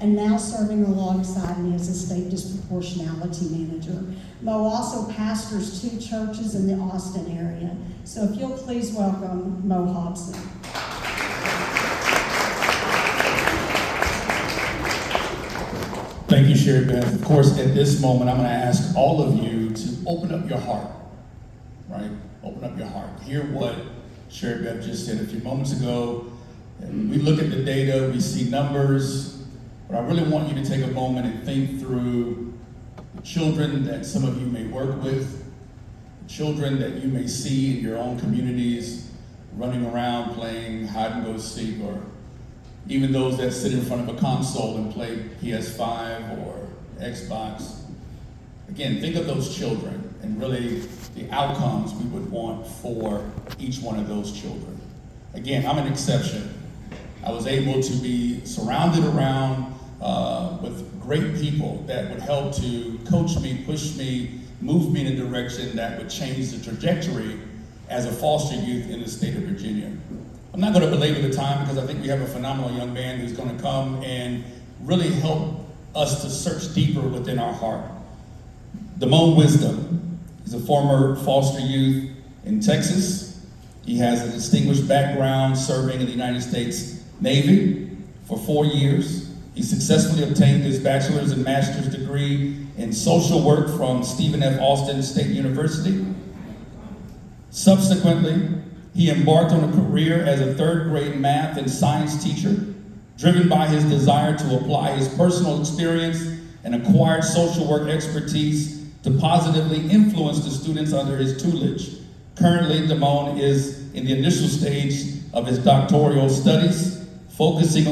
and now serving alongside me as a state disproportionality manager. Mo also pastors 2 churches in the Austin area. So if you'll please welcome Mo Hobson. Thank you, Sherry Beth. Of course, at this moment, I'm going to ask all of you to open up your heart, right? Open up your heart. Hear what Sherry Beth just said a few moments ago. And we look at the data, we see numbers, but I really want you to take a moment and think through the children that some of you may work with, the children that you may see in your own communities running around playing hide and go seek, or even those that sit in front of a console and play PS5 or Xbox. Again, think of those children and really the outcomes we would want for each one of those children. Again, I'm an exception. I was able to be surrounded around with great people that would help to coach me, push me, move me in a direction that would change the trajectory as a foster youth in the state of Virginia. I'm not going to belabor the time because I think we have a phenomenal young man who's going to come and really help us to search deeper within our heart. Damone Wisdom is a former foster youth in Texas. He has a distinguished background serving in the United States Navy for 4 years. He successfully obtained his bachelor's and master's degree in social work from Stephen F. Austin State University. Subsequently, he embarked on a career as a 3rd grade math and science teacher, driven by his desire to apply his personal experience and acquired social work expertise to positively influence the students under his tutelage. Currently, Damone is in the initial stage of his doctoral studies, focusing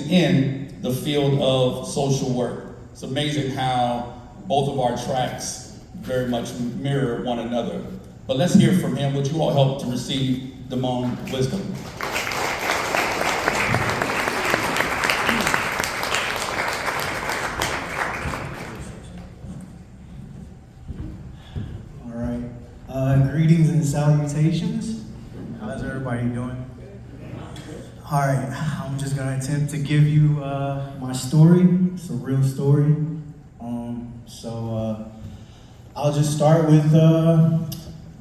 in the field of social work. It's amazing how both of our tracks very much mirror one another. But let's hear from him. Would you all help to receive Damone Wisdom? All right. Greetings and salutations. How's everybody doing? All right. I'm just gonna attempt to give you my story. It's a real story. I'll just start with.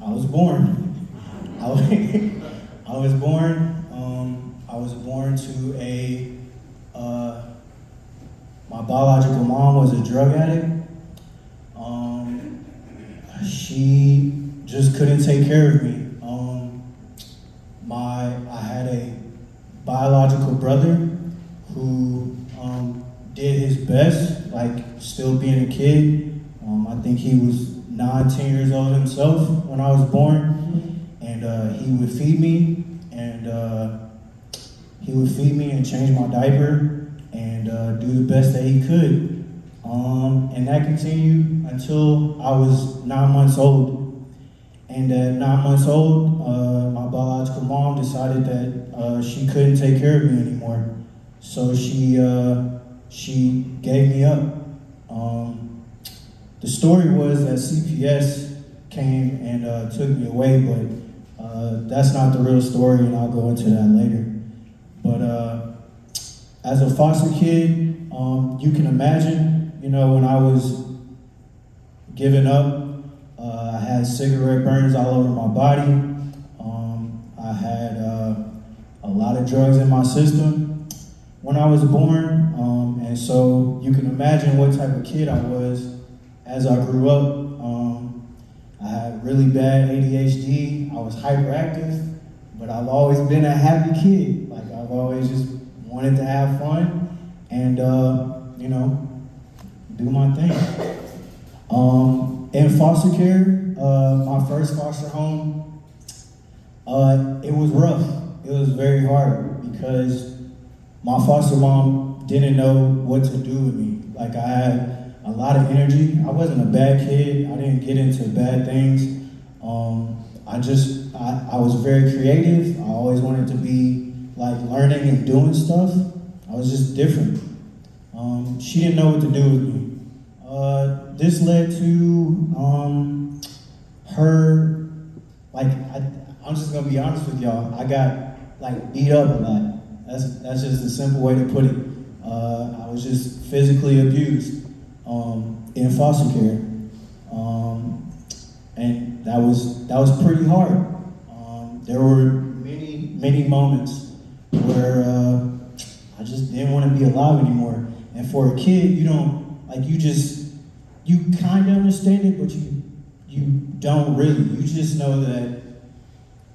I was born. I was born to a. My biological mom was a drug addict. She just couldn't take care of me. I had a biological brother who did his best, like still being a kid. I think he was 9, 10 years old himself when I was born, and he would feed me, and change my diaper, and do the best that he could. And that continued until I was 9 months old. And at 9 months old, my biological mom decided that she couldn't take care of me anymore. So she gave me up. The story was that CPS came and took me away, but that's not the real story, and I'll go into that later. But as a foster kid, you can imagine, when I was given up, I had cigarette burns all over my body. I had a lot of drugs in my system when I was born, and so you can imagine what type of kid I was as I grew up. I had really bad ADHD. I was hyperactive, but I've always been a happy kid. Like, I've always just wanted to have fun and, do my thing. In foster care, my first foster home, it was rough. It was very hard because my foster mom didn't know what to do with me. Like, I had a lot of energy. I wasn't a bad kid. I didn't get into bad things. I was very creative. I always wanted to be like learning and doing stuff. I was just different. She didn't know what to do with me. This led to her, I'm just gonna be honest with y'all. I got beat up a lot. That's just a simple way to put it. I was just physically abused in foster care, and that was pretty hard. There were many moments where I just didn't want to be alive anymore. And for a kid, you kind of understand it, but you don't really. You just know that,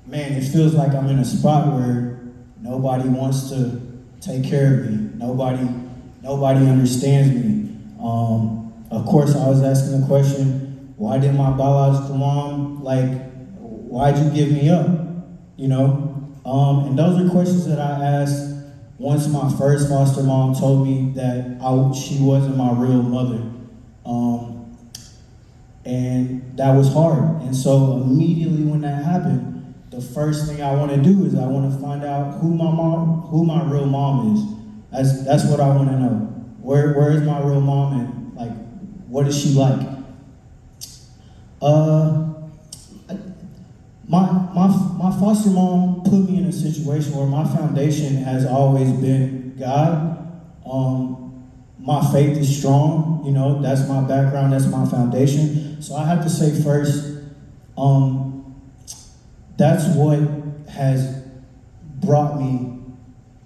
man, it feels like I'm in a spot where nobody wants to take care of me. Nobody understands me. Of course, I was asking the question, why did my biological mom, why'd you give me up? You know? And those are questions that I asked once my first foster mom told me that she wasn't my real mother. And that was hard. And so immediately when that happened, the first thing I want to do is I want to find out who my real mom is. That's what I want to know. Where is my real mom, and what is she like? My foster mom put me in a situation where my foundation has always been God. My faith is strong, that's my background, that's my foundation. So I have to say first, that's what has brought me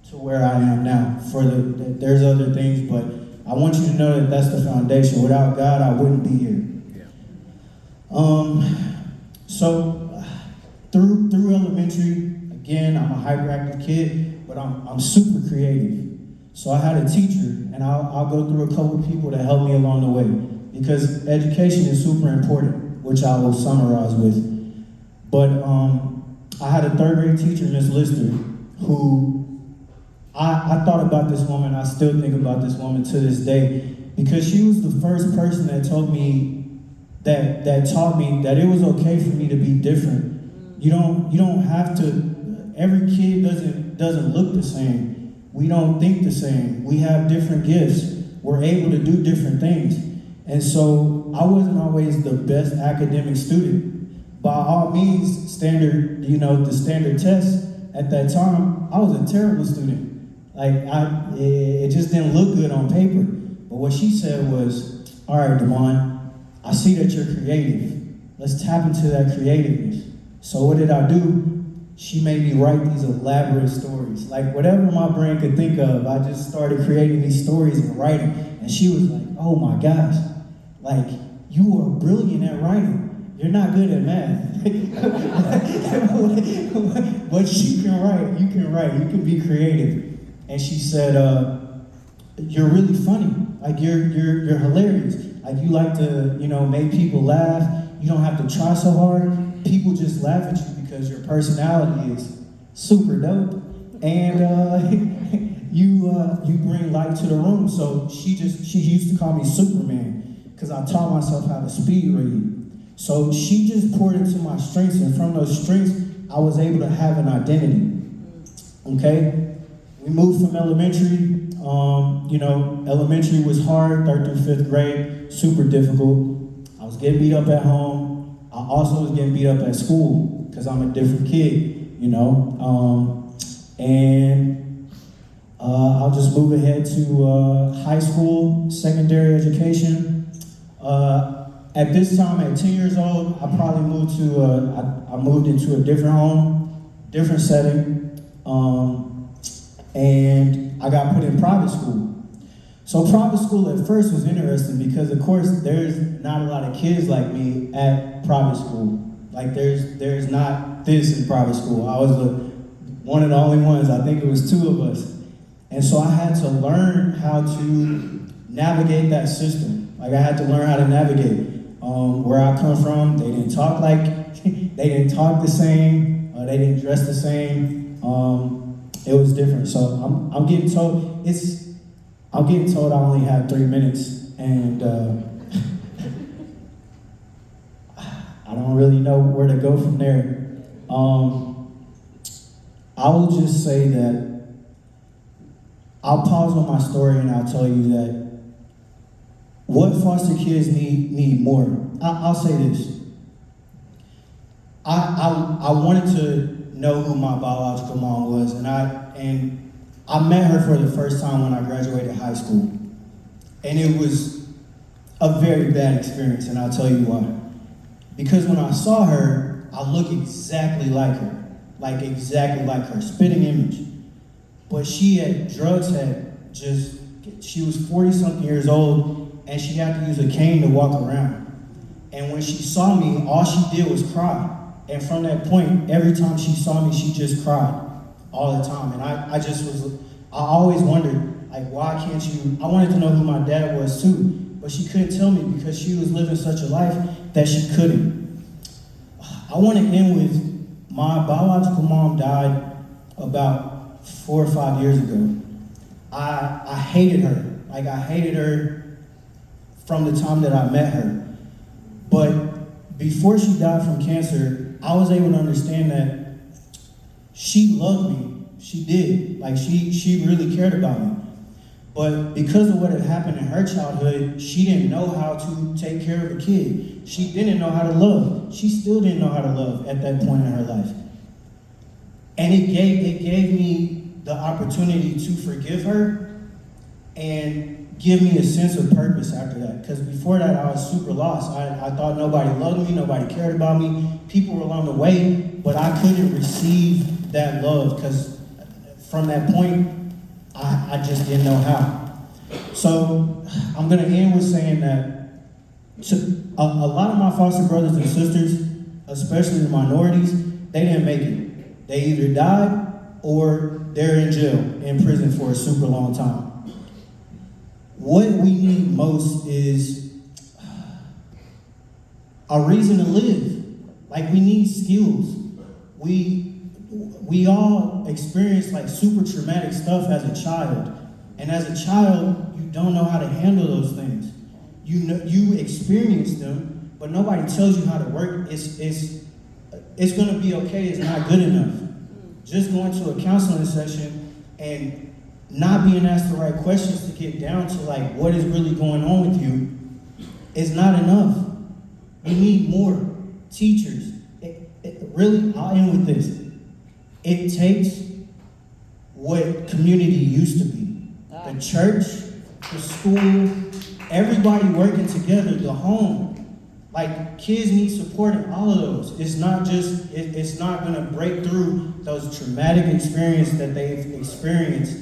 to where I am now. There's other things, but I want you to know that that's the foundation. Without God, I wouldn't be here. Yeah. So through elementary, again, I'm a hyperactive kid, but I'm super creative. So I had a teacher, and I'll go through a couple of people to help me along the way, because education is super important, which I will summarize with. But I had a third grade teacher, Miss Lister, who I thought about this woman. I still think about this woman to this day, because she was the first person that told me that taught me that it was okay for me to be different. You don't have to. Every kid doesn't look the same. We don't think the same. We have different gifts. We're able to do different things. And so I wasn't always the best academic student. By all means, the standard test at that time, I was a terrible student. It just didn't look good on paper. But what she said was, all right, Damone, I see that you're creative. Let's tap into that creativeness. So what did I do? She made me write these elaborate stories. Whatever my brain could think of, I just started creating these stories and writing. And she was like, oh my gosh, you are brilliant at writing. You're not good at math. But you can write, you can be creative. And she said, you're really funny. You're hilarious. You like to, make people laugh. You don't have to try so hard. People just laugh at you because your personality is super dope, and you bring light to the room. So she used to call me Superman because I taught myself how to speed read. So she just poured into my strengths, and from those strengths, I was able to have an identity. Okay, we moved from elementary. Elementary was hard, 3rd through 5th grade, super difficult. I was getting beat up at home. I also was getting beat up at school because I'm a different kid, and I'll just move ahead to high school, secondary education. At this time, at 10 years old, I probably moved into a different home, different setting, and I got put in private school. So private school at first was interesting because, of course, there's not a lot of kids like me at private school. There's not this in private school. I was one of the only ones. I think it was 2 of us. And so I had to learn how to navigate that system. I had to learn how to navigate. Where I come from, they didn't talk they didn't talk the same. They didn't dress the same. It was different. So I'm getting told I only have 3 minutes, and I don't really know where to go from there. I will just say that I'll pause on my story and I'll tell you that what foster kids need more. I'll say this. I wanted to know who my biological mom was, and I met her for the first time when I graduated high school. And it was a very bad experience, and I'll tell you why. Because when I saw her, I looked exactly like her. Like exactly like her, spitting image. But she was 40-something years old, and she had to use a cane to walk around. And when she saw me, all she did was cry. And from that point, every time she saw me, she just cried all the time. And I always wondered, like, why can't you? I wanted to know who my dad was too, but she couldn't tell me because she was living such a life that she couldn't. I want to end with, my biological mom died about 4 or 5 years ago. I hated her. Like, I hated her from the time that I met her. But before she died from cancer, I was able to understand that she loved me. She did. Like, she really cared about me. But because of what had happened in her childhood, she didn't know how to take care of a kid. She didn't know how to love. She still didn't know how to love at that point in her life. And it gave me the opportunity to forgive her and give me a sense of purpose after that. Because before that, I was super lost. I thought nobody loved me, nobody cared about me. People were along the way, but I couldn't receive that love because from that point, I just didn't know how. So I'm going to end with saying that a lot of my foster brothers and sisters, especially the minorities, they didn't make it. They either died or they're in jail, in prison for a super long time. What we need most is a reason to live. Like, we need skills. We all experience like super traumatic stuff as a child. And as a child, you don't know how to handle those things. You experience them, but nobody tells you how to work. It's gonna be okay, it's not good enough. Just going to a counseling session and not being asked the right questions to get down to like what is really going on with you is not enough. We need more teachers. Really, I'll end with this. It takes what community used to be. The church, the school, everybody working together, the home. Like, kids need support in all of those. It's not gonna break through those traumatic experiences that they've experienced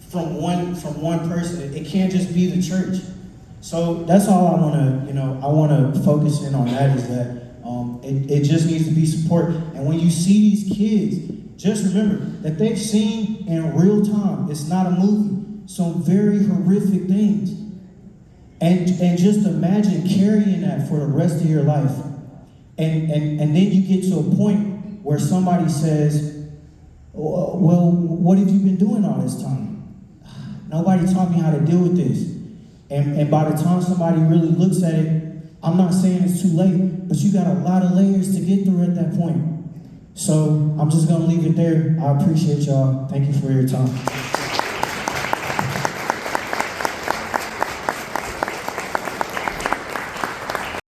from one person. It can't just be the church. So that's all I wanna focus in on that is that it just needs to be support. And when you see these kids, just remember that they've seen in real time, it's not a movie, some very horrific things. And just imagine carrying that for the rest of your life. And then you get to a point where somebody says, well, what have you been doing all this time? Nobody taught me how to deal with this. And by the time somebody really looks at it, I'm not saying it's too late, but you got a lot of layers to get through at that point. So I'm just gonna leave it there. I appreciate y'all. Thank you for your time.